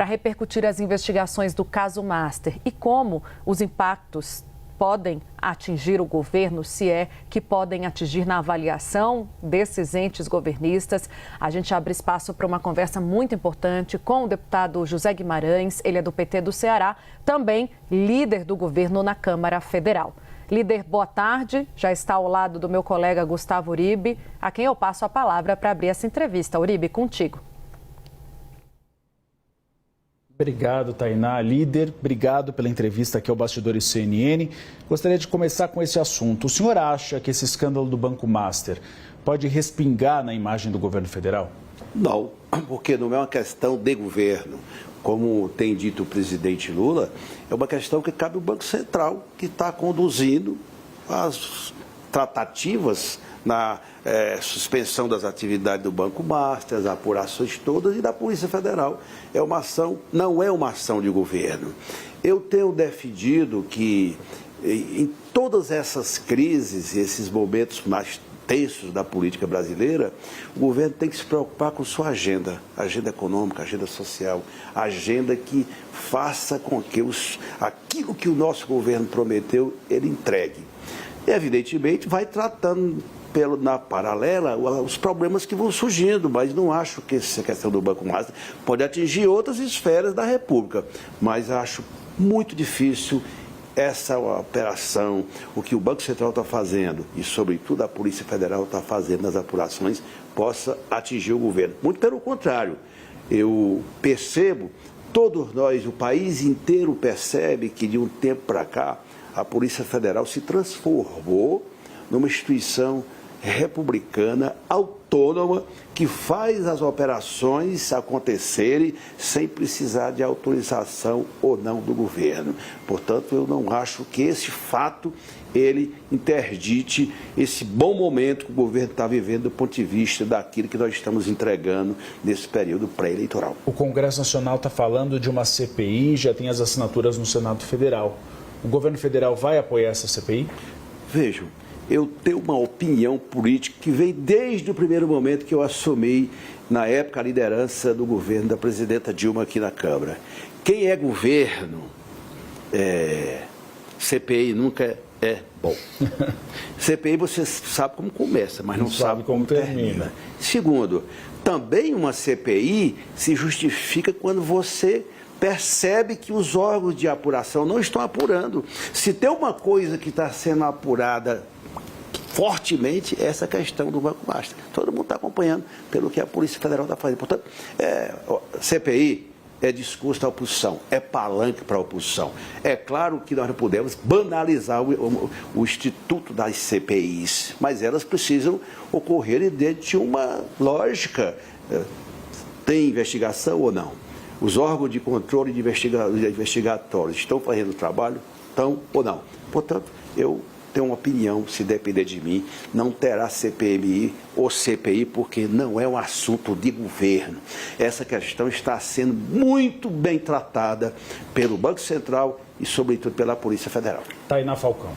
para repercutir as investigações do caso Master e como os impactos podem atingir o governo, se é que podem atingir na avaliação desses entes governistas. A gente abre espaço para uma conversa muito importante com o deputado José Guimarães, ele é do PT do Ceará, também líder do governo na Câmara Federal. Líder, boa tarde, já está ao lado do meu colega Gustavo Uribe, a quem eu passo a palavra para abrir essa entrevista. Uribe, contigo. Obrigado, Tainá. Líder, obrigado pela entrevista aqui ao Bastidores CNN. Gostaria de começar com esse assunto. O senhor acha que esse escândalo do Banco Master pode respingar na imagem do governo federal? Não, porque não é uma questão de governo. Como tem dito o presidente Lula, é uma questão que cabe ao Banco Central, que está conduzindo as tratativas na suspensão das atividades do Banco Master, as apurações todas e da Polícia Federal. É uma ação, não é uma ação de governo. Eu tenho defendido que em todas essas crises, esses momentos mais tensos da política brasileira, o governo tem que se preocupar com sua agenda econômica, agenda social, agenda que faça com que aquilo que o nosso governo prometeu, ele entregue. E, evidentemente, vai tratando na paralela os problemas que vão surgindo, mas não acho que essa questão do Banco Master pode atingir outras esferas da República, mas acho muito difícil essa operação, o que o Banco Central está fazendo e, sobretudo, a Polícia Federal está fazendo nas apurações, possa atingir o governo. Muito pelo contrário, eu percebo, todos nós, o país inteiro percebe que de um tempo para cá, a Polícia Federal se transformou numa instituição republicana, autônoma, que faz as operações acontecerem sem precisar de autorização ou não do governo. Portanto, eu não acho que esse fato, ele interdite esse bom momento que o governo está vivendo do ponto de vista daquilo que nós estamos entregando nesse período pré-eleitoral. O Congresso Nacional está falando de uma CPI, já tem as assinaturas no Senado Federal. O governo federal vai apoiar essa CPI? Vejam, eu tenho uma opinião política que vem desde o primeiro momento que eu assumi, na época, a liderança do governo da presidenta Dilma aqui na Câmara. Quem é governo, CPI nunca é bom. CPI você sabe como começa, mas não sabe como termina. Segundo, também uma CPI se justifica quando você percebe que os órgãos de apuração não estão apurando. Se tem uma coisa que está sendo apurada fortemente, é essa questão do Banco Master. Todo mundo está acompanhando pelo que a Polícia Federal está fazendo. Portanto, CPI é discurso da oposição, é palanque para a oposição. É claro que nós não podemos banalizar o instituto das CPIs, mas elas precisam ocorrer dentro de uma lógica. Tem investigação ou não? Os órgãos de controle de investigatórios estão fazendo o trabalho? Estão ou não? Portanto, eu tenho uma opinião, se depender de mim, não terá CPMI ou CPI, porque não é um assunto de governo. Essa questão está sendo muito bem tratada pelo Banco Central e, sobretudo, pela Polícia Federal. Tainá Falcão.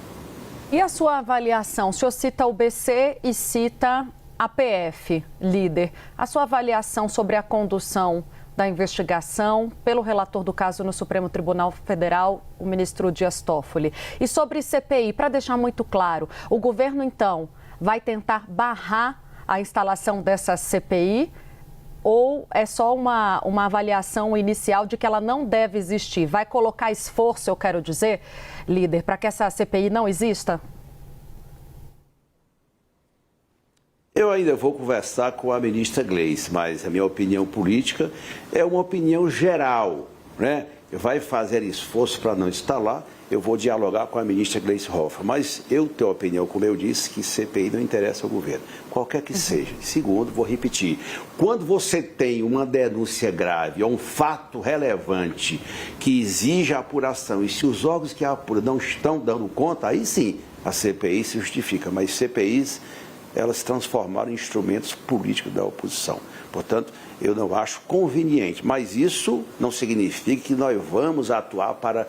E a sua avaliação? O senhor cita o BC e cita a PF, líder. A sua avaliação sobre a condução da investigação pelo relator do caso no Supremo Tribunal Federal, o ministro Dias Toffoli. E sobre CPI, para deixar muito claro, o governo, então, vai tentar barrar a instalação dessa CPI ou é só uma avaliação inicial de que ela não deve existir? Vai colocar esforço, eu quero dizer, líder, para que essa CPI não exista? Eu ainda vou conversar com a ministra Gleice, mas a minha opinião política é uma opinião geral, né? Vai fazer esforço para não instalar, eu vou dialogar com a ministra Gleice Hoffmann, mas eu tenho a opinião, como eu disse, que CPI não interessa ao governo, qualquer que seja. Segundo, vou repetir, quando você tem uma denúncia grave ou um fato relevante que exige a apuração, e se os órgãos que apuram não estão dando conta, aí sim a CPI se justifica, mas CPIs elas se transformaram em instrumentos políticos da oposição. Portanto, eu não acho conveniente, mas isso não significa que nós vamos atuar para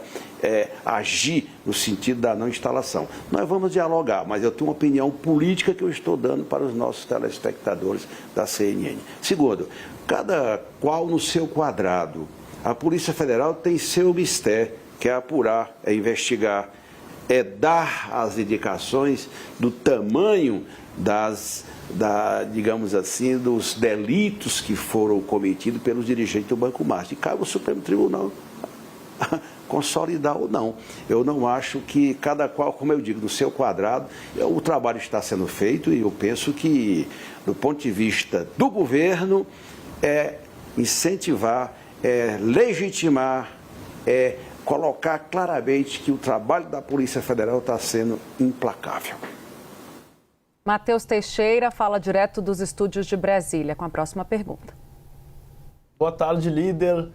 agir no sentido da não instalação. Nós vamos dialogar, mas eu tenho uma opinião política que eu estou dando para os nossos telespectadores da CNN. Segundo, cada qual no seu quadrado. A Polícia Federal tem seu mistério, que é apurar, é investigar, é dar as indicações do tamanho digamos assim, dos delitos que foram cometidos pelos dirigentes do Banco Master. E cabe ao Supremo Tribunal consolidar ou não. Eu não acho que cada qual, como eu digo, no seu quadrado, o trabalho está sendo feito e eu penso que, do ponto de vista do governo, é incentivar, é legitimar, é colocar claramente que o trabalho da Polícia Federal está sendo implacável. Matheus Teixeira fala direto dos estúdios de Brasília com a próxima pergunta. Boa tarde, líder.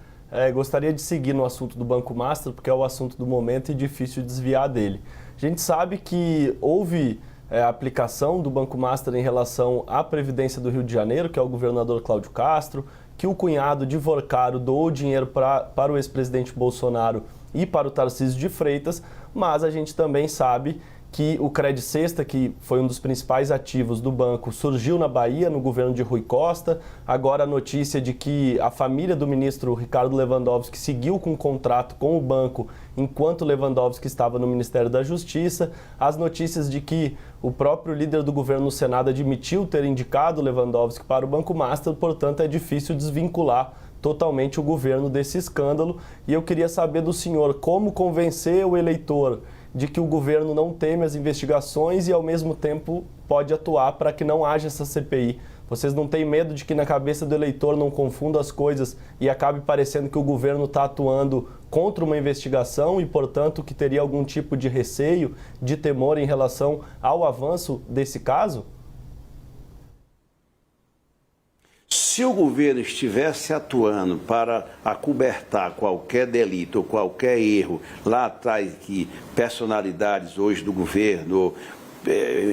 Gostaria de seguir no assunto do Banco Master, porque é o assunto do momento e difícil desviar dele. A gente sabe que houve aplicação do Banco Master em relação à Previdência do Rio de Janeiro, que é o governador Cláudio Castro, que o cunhado de Vorcaro doou dinheiro para o ex-presidente Bolsonaro e para o Tarcísio de Freitas, mas a gente também sabe que o Credit Sexta, que foi um dos principais ativos do banco, surgiu na Bahia, no governo de Rui Costa. Agora a notícia de que a família do ministro Ricardo Lewandowski seguiu com um contrato com o banco enquanto Lewandowski estava no Ministério da Justiça. As notícias de que o próprio líder do governo no Senado admitiu ter indicado Lewandowski para o Banco Master, portanto é difícil desvincular totalmente o governo desse escândalo. E eu queria saber do senhor como convencer o eleitor de que o governo não teme as investigações e, ao mesmo tempo, pode atuar para que não haja essa CPI. Vocês não têm medo de que na cabeça do eleitor não confunda as coisas e acabe parecendo que o governo está atuando contra uma investigação e, portanto, que teria algum tipo de receio, de temor em relação ao avanço desse caso? Se o governo estivesse atuando para acobertar qualquer delito ou qualquer erro lá atrás, que personalidades hoje do governo,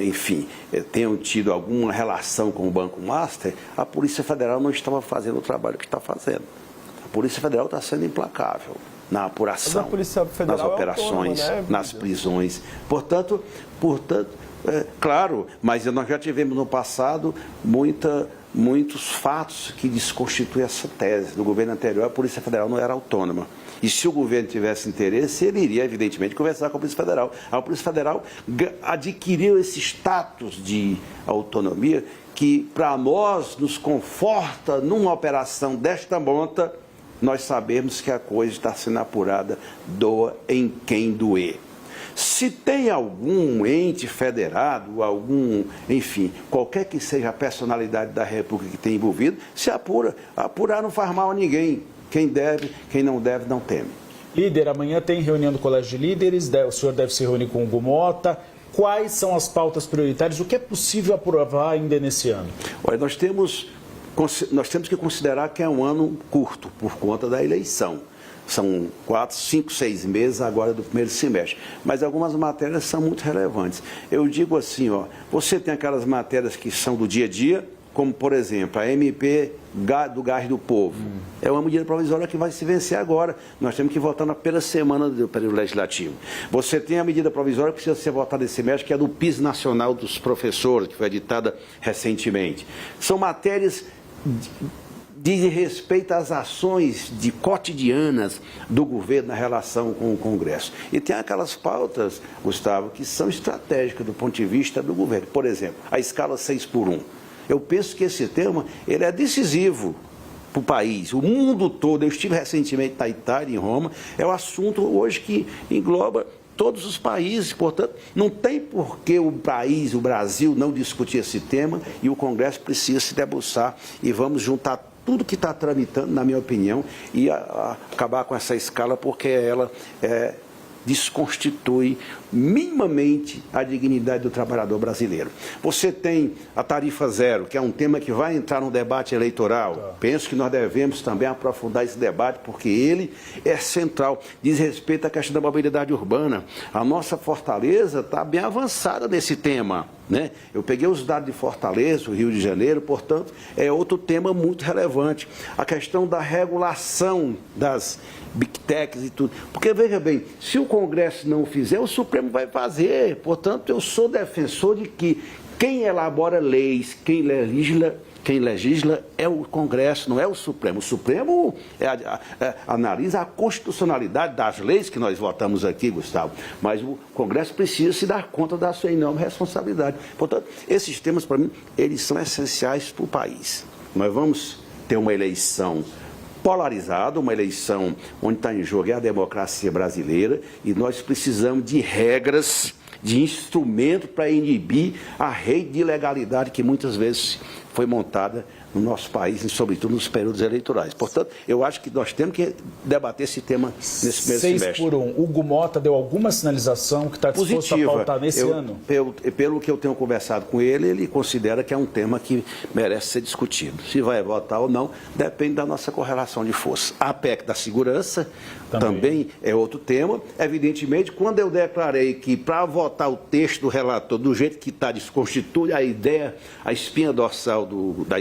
enfim, tenham tido alguma relação com o Banco Master, a Polícia Federal não estava fazendo o trabalho que está fazendo. A Polícia Federal está sendo implacável na apuração, nas operações, nas prisões. Portanto, claro, mas nós já tivemos no passado muitos fatos que desconstituem essa tese. No governo anterior, a Polícia Federal não era autônoma. E se o governo tivesse interesse, ele iria, evidentemente, conversar com a Polícia Federal. A Polícia Federal adquiriu esse status de autonomia que, para nós, nos conforta numa operação desta monta, nós sabemos que a coisa está sendo apurada, doa em quem doer. Se tem algum ente federado, enfim, qualquer que seja a personalidade da República que tenha envolvido, se apura. Apurar não faz mal a ninguém. Quem deve, quem não deve, não teme. Líder, amanhã tem reunião do Colégio de Líderes, o senhor deve se reunir com o Hugo Mota. Quais são as pautas prioritárias? O que é possível aprovar ainda nesse ano? Olha, nós temos que considerar que é um ano curto, por conta da eleição. São 4, 5, 6 meses agora do primeiro semestre. Mas algumas matérias são muito relevantes. Eu digo assim, você tem aquelas matérias que são do dia a dia, como, por exemplo, a MP do Gás do Povo. É uma medida provisória que vai se vencer agora. Nós temos que votar na primeira semana do período legislativo. Você tem a medida provisória que precisa ser votada esse semestre, que é do PIS Nacional dos Professores, que foi editada recentemente. São matérias diz respeito às ações cotidianas do governo na relação com o Congresso. E tem aquelas pautas, Gustavo, que são estratégicas do ponto de vista do governo. Por exemplo, a escala 6x1. Eu penso que esse tema ele é decisivo para o país, o mundo todo. Eu estive recentemente na Itália, em Roma. É um assunto hoje que engloba todos os países, portanto, não tem por que o Brasil, não discutir esse tema e o Congresso precisa se debruçar e vamos juntar tudo que está tramitando, na minha opinião, e acabar com essa escala, porque ela desconstitui minimamente a dignidade do trabalhador brasileiro. Você tem a tarifa zero, que é um tema que vai entrar no debate eleitoral. Penso que nós devemos também aprofundar esse debate, porque ele é central. Diz respeito à questão da mobilidade urbana. A nossa Fortaleza está bem avançada nesse tema, né? Eu peguei os dados de Fortaleza, o Rio de Janeiro, portanto, é outro tema muito relevante. A questão da regulação das Big Techs e tudo. Porque, veja bem, se o Congresso não fizer, o Supremo vai fazer. Portanto, eu sou defensor de que quem elabora leis, quem legisla, Quem legisla é o Congresso, não é o Supremo. O Supremo analisa a constitucionalidade das leis que nós votamos aqui, Gustavo. Mas o Congresso precisa se dar conta da sua enorme responsabilidade. Portanto, esses temas, para mim, eles são essenciais para o país. Nós vamos ter uma eleição polarizada, uma eleição onde está em jogo a democracia brasileira, e nós precisamos de regras, de instrumento para inibir a rede de ilegalidade que muitas vezes foi montada no nosso país, e sobretudo nos períodos eleitorais. Portanto, eu acho que nós temos que debater esse tema nesse primeiro semestre. 6x1. Hugo Mota deu alguma sinalização que está disposto a pautar nesse ano? Pelo que eu tenho conversado com ele, ele considera que é um tema que merece ser discutido. Se vai votar ou não, depende da nossa correlação de forças. A PEC da segurança também é outro tema. Evidentemente, quando eu declarei que para votar o texto do relator do jeito que está, desconstitui a ideia, a espinha dorsal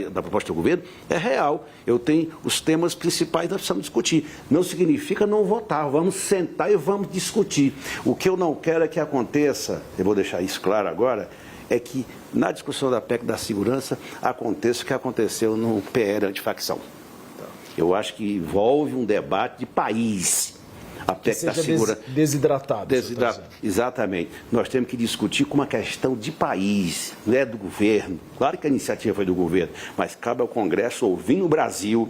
da proposta do governo, é real. Eu tenho os temas principais que nós precisamos discutir. Não significa não votar, vamos sentar e vamos discutir. O que eu não quero é que aconteça, eu vou deixar isso claro agora, é que na discussão da PEC da segurança aconteça o que aconteceu no PL antifacção. Eu acho que envolve um debate de país. A PEC da segurança desidratado. Exatamente. Nós temos que discutir com uma questão de país, não é do governo. Claro que a iniciativa foi do governo, mas cabe ao Congresso ouvir no Brasil.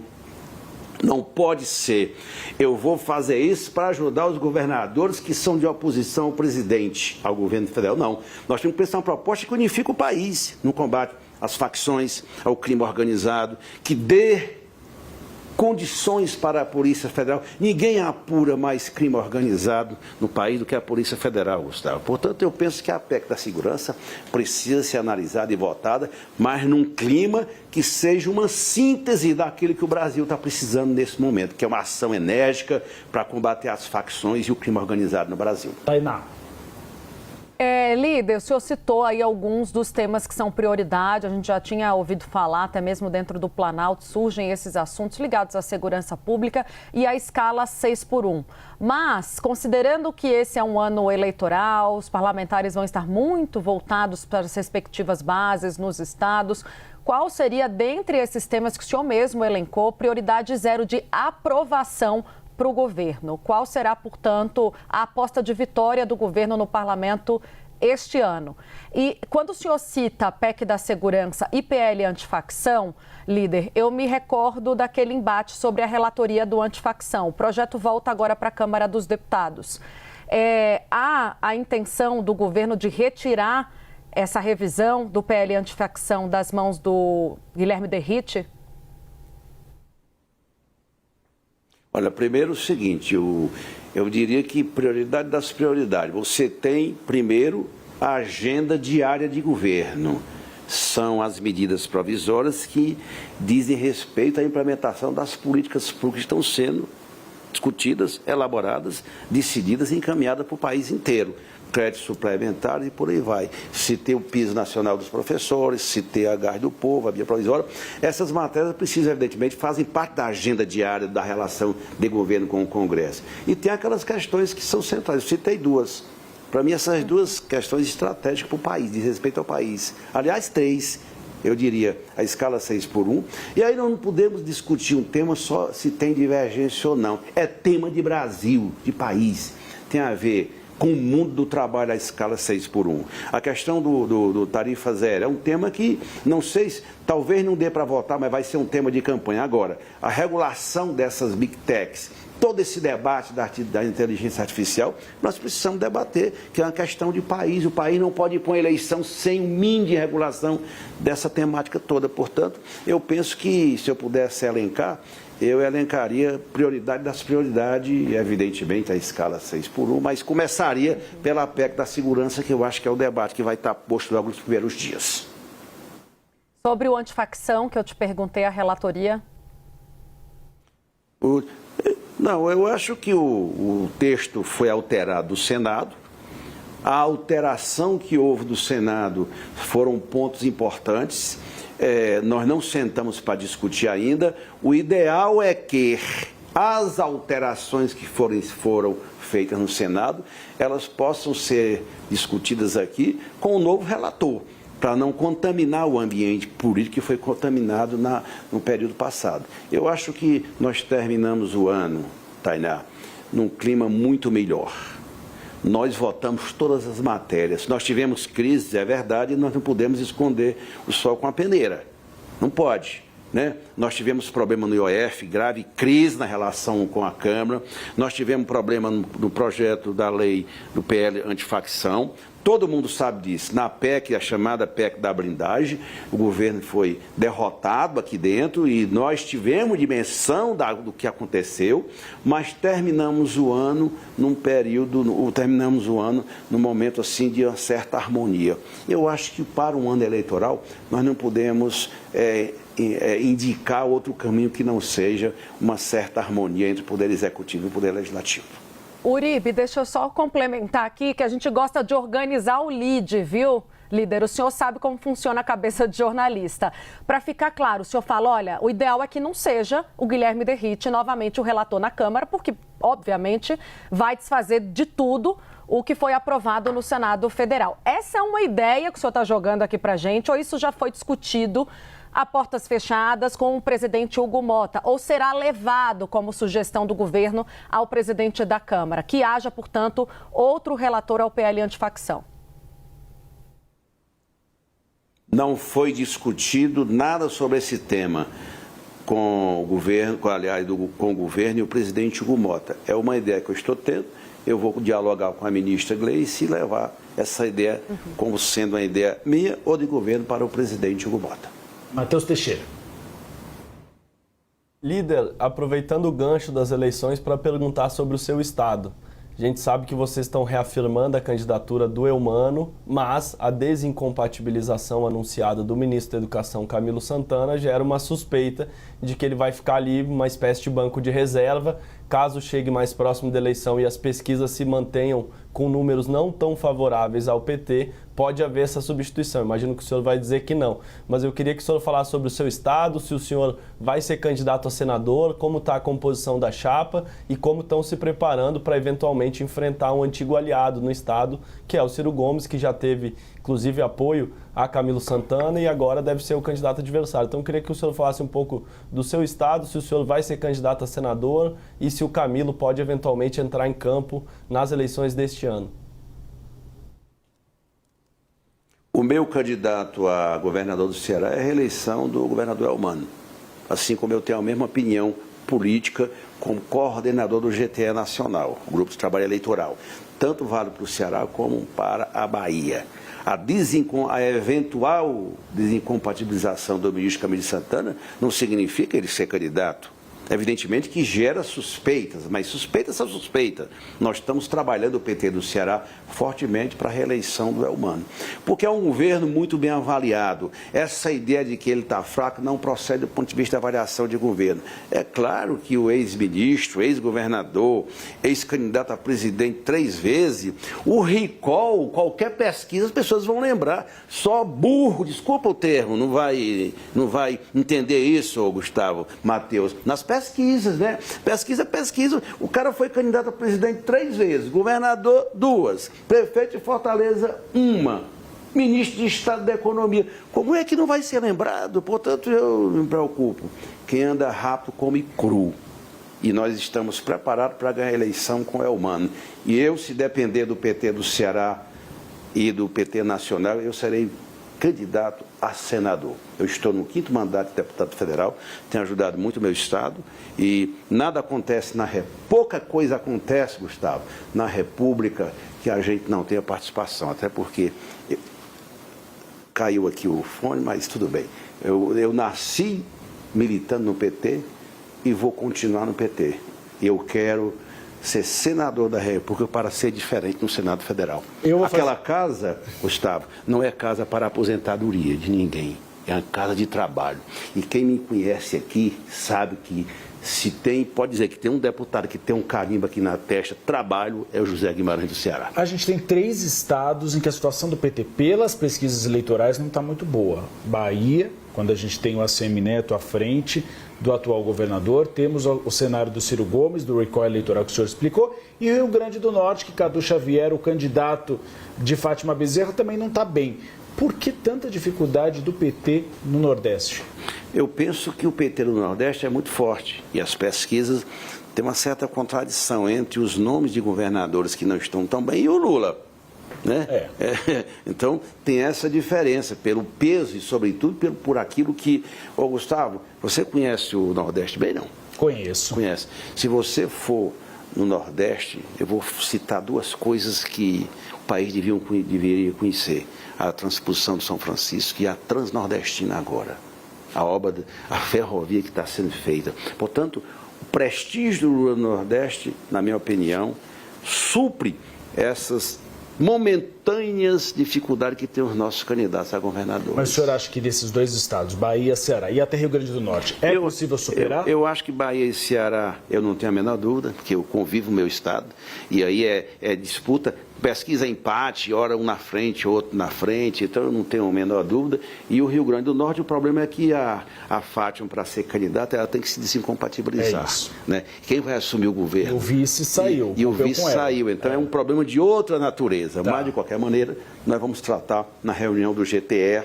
Não pode ser, eu vou fazer isso para ajudar os governadores que são de oposição ao presidente, ao governo federal. Não. Nós temos que pensar uma proposta que unifique o país no combate às facções, ao crime organizado, que dê condições para a Polícia Federal. Ninguém apura mais crime organizado no país do que a Polícia Federal, Gustavo. Portanto, eu penso que a PEC da segurança precisa ser analisada e votada, mas num clima que seja uma síntese daquilo que o Brasil está precisando nesse momento, que é uma ação enérgica para combater as facções e o crime organizado no Brasil. Tainá. Líder, o senhor citou aí alguns dos temas que são prioridade, a gente já tinha ouvido falar, até mesmo dentro do Planalto, surgem esses assuntos ligados à segurança pública e à escala 6x1. Mas, considerando que esse é um ano eleitoral, os parlamentares vão estar muito voltados para as respectivas bases nos estados, qual seria, dentre esses temas que o senhor mesmo elencou, prioridade zero de aprovação para o governo? Qual será, portanto, a aposta de vitória do governo no parlamento este ano? E quando o senhor cita a PEC da segurança e PL antifacção, líder, eu me recordo daquele embate sobre a relatoria do antifacção. O projeto volta agora para a Câmara dos Deputados. Há a intenção do governo de retirar essa revisão do PL antifacção das mãos do Guilherme Derrite? Olha, primeiro o seguinte, eu diria que prioridade das prioridades. Você tem, primeiro, a agenda diária de governo. São as medidas provisórias que dizem respeito à implementação das políticas públicas que estão sendo discutidas, elaboradas, decididas e encaminhadas para o país inteiro. Crédito suplementar e por aí vai. Se tem o piso nacional dos professores, se tem a gás do povo, a via provisória. Essas matérias precisam, evidentemente, fazem parte da agenda diária da relação de governo com o Congresso. E tem aquelas questões que são centrais. Eu citei duas. Para mim, essas duas questões estratégicas para o país, diz respeito ao país. Aliás, três. Eu diria, a escala 6x1. E aí nós não podemos discutir um tema só se tem divergência ou não. É tema de Brasil, de país. Tem a ver com o mundo do trabalho à escala 6x1. A questão do tarifa zero é um tema que, não sei, talvez não dê para votar, mas vai ser um tema de campanha. Agora, a regulação dessas big techs, todo esse debate da inteligência artificial, nós precisamos debater, que é uma questão de país. O país não pode ir para uma eleição sem um mínimo de regulação dessa temática toda. Portanto, eu penso que, se eu pudesse elencar, eu elencaria prioridade das prioridades, evidentemente a escala 6x1, mas começaria pela PEC da segurança, que eu acho que é o debate que vai estar posto logo nos primeiros dias. Sobre o antifacção, que eu te perguntei, a relatoria? Não, eu acho que o texto foi alterado do Senado. A alteração que houve do Senado foram pontos importantes. Nós não sentamos para discutir ainda. O ideal é que as alterações que foram feitas no Senado, elas possam ser discutidas aqui com o novo relator. para não contaminar o ambiente político que foi contaminado no período passado. Eu acho que nós terminamos o ano, Tainá, num clima muito melhor. Nós votamos todas as matérias. Nós tivemos crises, é verdade, e nós não podemos esconder o sol com a peneira. Não pode. Né? Nós tivemos problema no IOF, grave crise na relação com a Câmara. Nós tivemos problema no projeto da lei do PL antifacção. Todo mundo sabe disso. Na PEC, a chamada PEC da blindagem, o governo foi derrotado aqui dentro e nós tivemos dimensão do que aconteceu, mas terminamos o ano num momento assim de uma certa harmonia. Eu acho que para um ano eleitoral nós não podemos indicar outro caminho que não seja uma certa harmonia entre o Poder Executivo e o Poder Legislativo. Uribe, deixa eu só complementar aqui que a gente gosta de organizar o lead, viu, líder? O senhor sabe como funciona a cabeça de jornalista. Para ficar claro, o senhor fala, olha, o ideal é que não seja o Guilherme Derrite novamente o relator na Câmara, porque, obviamente, vai desfazer de tudo o que foi aprovado no Senado Federal. Essa é uma ideia que o senhor está jogando aqui para a gente, ou isso já foi discutido a portas fechadas com o presidente Hugo Mota, ou será levado como sugestão do governo ao presidente da Câmara, que haja, portanto, outro relator ao PL antifacção? Não foi discutido nada sobre esse tema com o governo, com o governo e o presidente Hugo Mota. É uma ideia que eu estou tendo. Eu vou dialogar com a ministra Gleice e levar essa ideia como sendo uma ideia minha ou de governo para o presidente Hugo Mota. Matheus Teixeira. Líder, aproveitando o gancho das eleições para perguntar sobre o seu estado. A gente sabe que vocês estão reafirmando a candidatura do Eumano, mas a desincompatibilização anunciada do ministro da Educação, Camilo Santana, gera uma suspeita de que ele vai ficar ali uma espécie de banco de reserva, caso chegue mais próximo da eleição e as pesquisas se mantenham com números não tão favoráveis ao PT, pode haver essa substituição. Imagino que o senhor vai dizer que não. Mas eu queria que o senhor falasse sobre o seu estado, se o senhor vai ser candidato a senador, como está a composição da chapa e como estão se preparando para eventualmente enfrentar um antigo aliado no estado, que é o Ciro Gomes, que já teve, inclusive, apoio a Camilo Santana e agora deve ser o candidato adversário. Então eu queria que o senhor falasse um pouco do seu estado, se o senhor vai ser candidato a senador e se o Camilo pode eventualmente entrar em campo nas eleições deste ano. O meu candidato a governador do Ceará é a reeleição do governador Eumano. Assim como eu tenho a mesma opinião política como coordenador do GTE Nacional, o Grupo de Trabalho Eleitoral. Tanto vale para o Ceará como para a Bahia. A eventual desincompatibilização do ministro Camilo Santana não significa ele ser candidato. Evidentemente que gera suspeitas, mas suspeitas são suspeitas. Nós estamos trabalhando o PT do Ceará fortemente para a reeleição do Eumano. Porque é um governo muito bem avaliado. Essa ideia de que ele está fraco não procede do ponto de vista da avaliação de governo. É claro que o ex-ministro, ex-governador, ex-candidato a presidente 3 vezes, o recall, qualquer pesquisa, as pessoas vão lembrar. Só burro, desculpa o termo, não vai entender isso, Gustavo, Matheus. Nas pesquisas, né? Pesquisa. O cara foi candidato a presidente 3 vezes, governador 2, prefeito de Fortaleza 1, ministro de Estado da Economia. Como é que não vai ser lembrado? Portanto, eu me preocupo. Quem anda rápido come cru. E nós estamos preparados para ganhar a eleição com o Eumano. E eu, se depender do PT do Ceará e do PT nacional, eu serei candidato a senador. Eu estou no 5º mandato de deputado federal, tenho ajudado muito o meu estado e nada acontece pouca coisa acontece, Gustavo, na República que a gente não tenha participação, até porque caiu aqui o fone, mas tudo bem. Eu nasci militando no PT e vou continuar no PT. Eu quero ser senador da República para ser diferente no Senado Federal. Aquela casa, Gustavo, não é casa para aposentadoria de ninguém, é uma casa de trabalho. E quem me conhece aqui sabe que se tem, pode dizer que tem um deputado que tem um carimbo aqui na testa, trabalho, é o José Guimarães do Ceará. A gente tem 3 estados em que a situação do PT, pelas pesquisas eleitorais, não está muito boa. Bahia, quando a gente tem o ACM Neto à frente do atual governador, temos o cenário do Ciro Gomes, do recall eleitoral que o senhor explicou, e o Rio Grande do Norte, que Cadu Xavier, o candidato de Fátima Bezerra, também não está bem. Por que tanta dificuldade do PT no Nordeste? Eu penso que o PT no Nordeste é muito forte e as pesquisas têm uma certa contradição entre os nomes de governadores que não estão tão bem e o Lula. Né? Então, tem essa diferença pelo peso e, sobretudo, por aquilo que... Ô, Gustavo, você conhece o Nordeste bem, não? Conheço. Conhece. Se você for no Nordeste, eu vou citar duas coisas que o país deveria conhecer. A transposição do São Francisco e a Transnordestina agora. A ferrovia que está sendo feita. Portanto, o prestígio do Lula no Nordeste, na minha opinião, supre essas momentâneas dificuldades que tem os nossos candidatos a governador. Mas o senhor acha que desses dois estados, Bahia, Ceará e até Rio Grande do Norte, é possível superar? Eu acho que Bahia e Ceará, eu não tenho a menor dúvida, porque eu convivo no meu estado, e aí é disputa, pesquisa empate, ora um na frente, outro na frente, então eu não tenho a menor dúvida. E o Rio Grande do Norte, o problema é que a Fátima, para ser candidata, ela tem que se desincompatibilizar. É isso. Né? Quem vai assumir o governo? O vice saiu. E o vice saiu, então é um problema de outra natureza. Tá. Mas, de qualquer maneira, nós vamos tratar na reunião do GTE,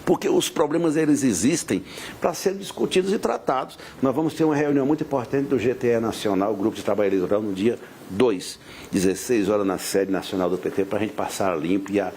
porque os problemas eles existem para serem discutidos e tratados. Nós vamos ter uma reunião muito importante do GTE Nacional, o Grupo de Trabalho Eleitoral, no dia 2, 16 horas, na sede nacional do PT, para a gente passar limpo e a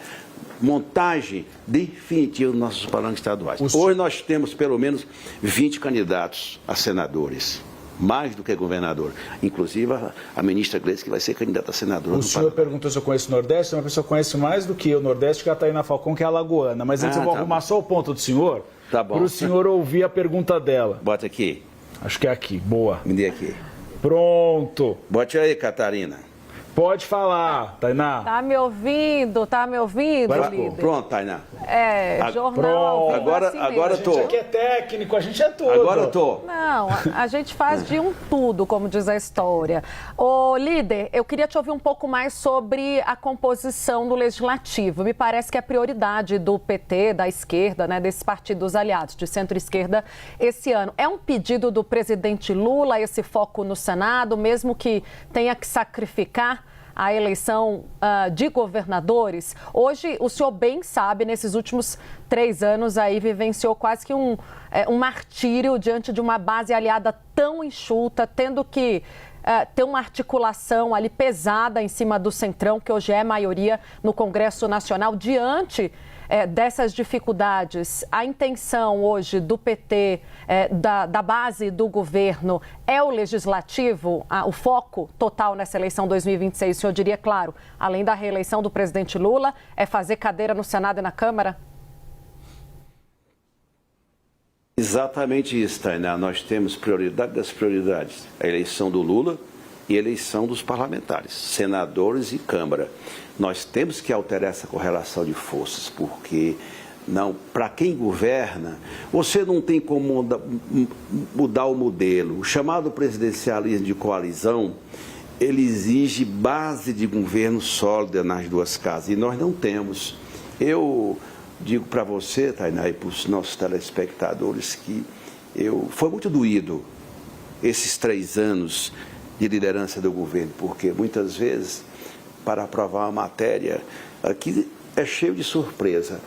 montagem definitiva dos nossos palanques estaduais. Hoje nós temos pelo menos 20 candidatos a senadores, mais do que governador. Inclusive a ministra Gleice, que vai ser candidata a senadora. O senhor perguntou se eu conheço o Nordeste, uma pessoa conhece mais do que o Nordeste, que é a Taína Falcão, que é a alagoana. Mas antes eu vou arrumar só o ponto do senhor, tá bom, para o senhor ouvir a pergunta dela. Bota aqui. Acho que é aqui, boa. Me dê aqui. Pronto. Bote aí, Catarina. Pode falar, Tainá. Tá me ouvindo, líder? Pronto, Tainá. Jornal. Agora assim tô. A gente aqui é técnico, a gente é tudo. Agora eu tô. Não, a gente faz de um tudo, como diz a história. Ô, líder, eu queria te ouvir um pouco mais sobre a composição do Legislativo. Me parece que é prioridade do PT, da esquerda, né, desses partidos aliados, de centro-esquerda, esse ano. É um pedido do presidente Lula esse foco no Senado, mesmo que tenha que sacrificar a eleição de governadores? Hoje, o senhor bem sabe, nesses últimos 3 anos aí, vivenciou quase que um martírio diante de uma base aliada tão enxuta, tendo que ter uma articulação ali pesada em cima do Centrão, que hoje é maioria no Congresso Nacional, diante dessas dificuldades. A intenção hoje do PT, da base do governo, é o legislativo, o foco total nessa eleição 2026, o senhor diria, claro, além da reeleição do presidente Lula, é fazer cadeira no Senado e na Câmara? Exatamente isso, Tainá. Nós temos prioridade das prioridades, a eleição do Lula e a eleição dos parlamentares, senadores e Câmara. Nós temos que alterar essa correlação de forças, porque para quem governa, você não tem como mudar o modelo. O chamado presidencialismo de coalizão, ele exige base de governo sólida nas duas casas, e nós não temos. Eu digo para você, Tainá, e para os nossos telespectadores, que foi muito doído esses 3 anos de liderança do governo, porque muitas vezes, para aprovar uma matéria, aqui é cheio de surpresa.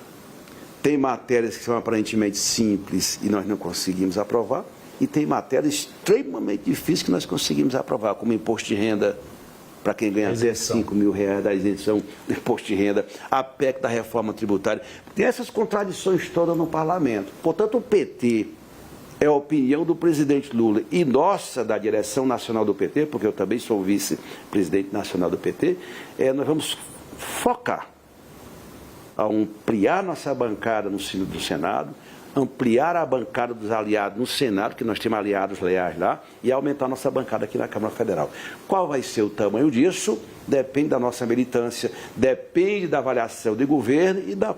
Tem matérias que são aparentemente simples e nós não conseguimos aprovar, e tem matérias extremamente difíceis que nós conseguimos aprovar, como imposto de renda para quem ganha até R$5 mil da isenção do imposto de renda, a PEC da reforma tributária. Tem essas contradições todas no parlamento. Portanto, o PT é a opinião do presidente Lula e nossa, da direção nacional do PT, porque eu também sou vice-presidente nacional do PT, nós vamos focar a ampliar nossa bancada no Senado, ampliar a bancada dos aliados no Senado, que nós temos aliados leais lá, e aumentar nossa bancada aqui na Câmara Federal. Qual vai ser o tamanho disso? Depende da nossa militância, depende da avaliação de governo e da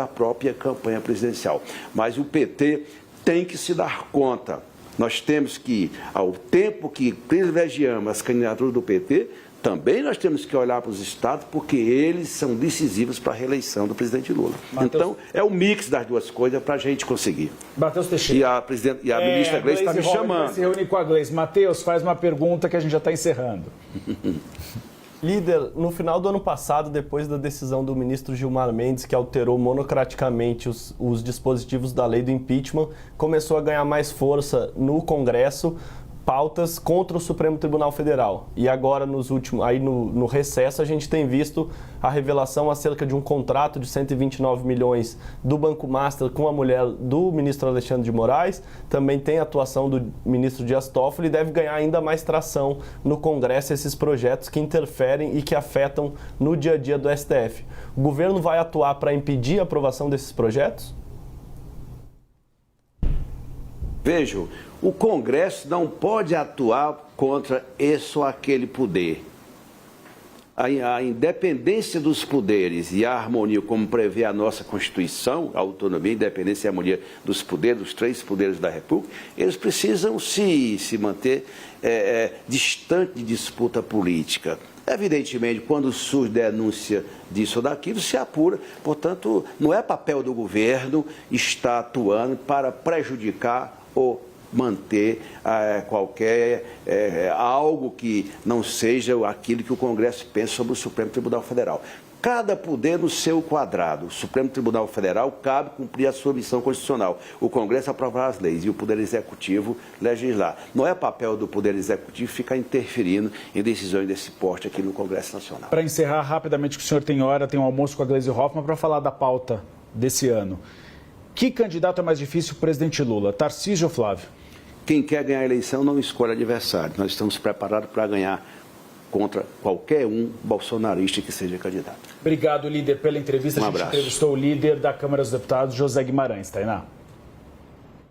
própria campanha presidencial. Mas o PT tem que se dar conta. Nós temos que, ao tempo que privilegiamos as candidaturas do PT, também nós temos que olhar para os estados, porque eles são decisivos para a reeleição do presidente Lula. Mateus... Então, é o mix das duas coisas para a gente conseguir. Matheus Teixeira. E a ministra Gleice está me chamando. Se reunir com a Gleice. Matheus, faz uma pergunta que a gente já está encerrando. Líder, no final do ano passado, depois da decisão do ministro Gilmar Mendes, que alterou monocraticamente os dispositivos da lei do impeachment, começou a ganhar mais força no Congresso pautas contra o Supremo Tribunal Federal. E agora, no recesso, a gente tem visto a revelação acerca de um contrato de 129 milhões do Banco Master com a mulher do ministro Alexandre de Moraes. Também tem a atuação do ministro Dias Toffoli e deve ganhar ainda mais tração no Congresso esses projetos que interferem e que afetam no dia a dia do STF. O governo vai atuar para impedir a aprovação desses projetos? Vejam, o Congresso não pode atuar contra esse ou aquele poder. A independência dos poderes e a harmonia, como prevê a nossa Constituição, a autonomia, a independência e a harmonia dos poderes, dos 3 poderes da República, eles precisam se manter distante de disputa política. Evidentemente, quando surge denúncia disso ou daquilo, se apura. Portanto, não é papel do governo estar atuando para prejudicar ou manter algo que não seja aquilo que o Congresso pensa sobre o Supremo Tribunal Federal. Cada poder no seu quadrado. O Supremo Tribunal Federal cabe cumprir a sua missão constitucional. O Congresso aprovar as leis e o Poder Executivo legislar. Não é papel do Poder Executivo ficar interferindo em decisões desse porte aqui no Congresso Nacional. Para encerrar rapidamente, que o senhor tem hora, tem um almoço com a Gleisi Hoffmann para falar da pauta desse ano. Que candidato é mais difícil para o presidente Lula, Tarcísio ou Flávio? Quem quer ganhar a eleição não escolhe adversário. Nós estamos preparados para ganhar contra qualquer bolsonarista que seja candidato. Obrigado, líder, pela entrevista. Um A gente abraço. entrevistou o líder da Câmara dos Deputados, José Guimarães. Tainá.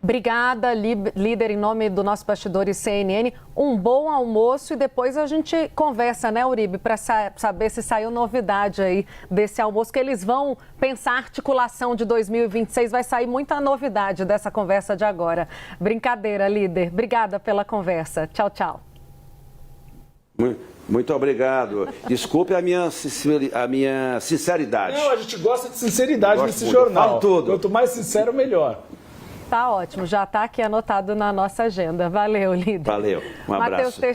Obrigada, líder, em nome do nosso Bastidores CNN. Um bom almoço e depois a gente conversa, né, Uribe, para saber se saiu novidade aí desse almoço, que eles vão pensar a articulação de 2026. Vai sair muita novidade dessa conversa de agora. Brincadeira, líder. Obrigada pela conversa. Tchau, tchau. Muito obrigado. Desculpe a minha sinceridade. Não, a gente gosta de sinceridade nesse muito. jornal. Falo tudo. Quanto mais sincero, melhor. Tá ótimo, já está aqui anotado na nossa agenda. Valeu, líder. Valeu, um abraço. Matheus Teixeira.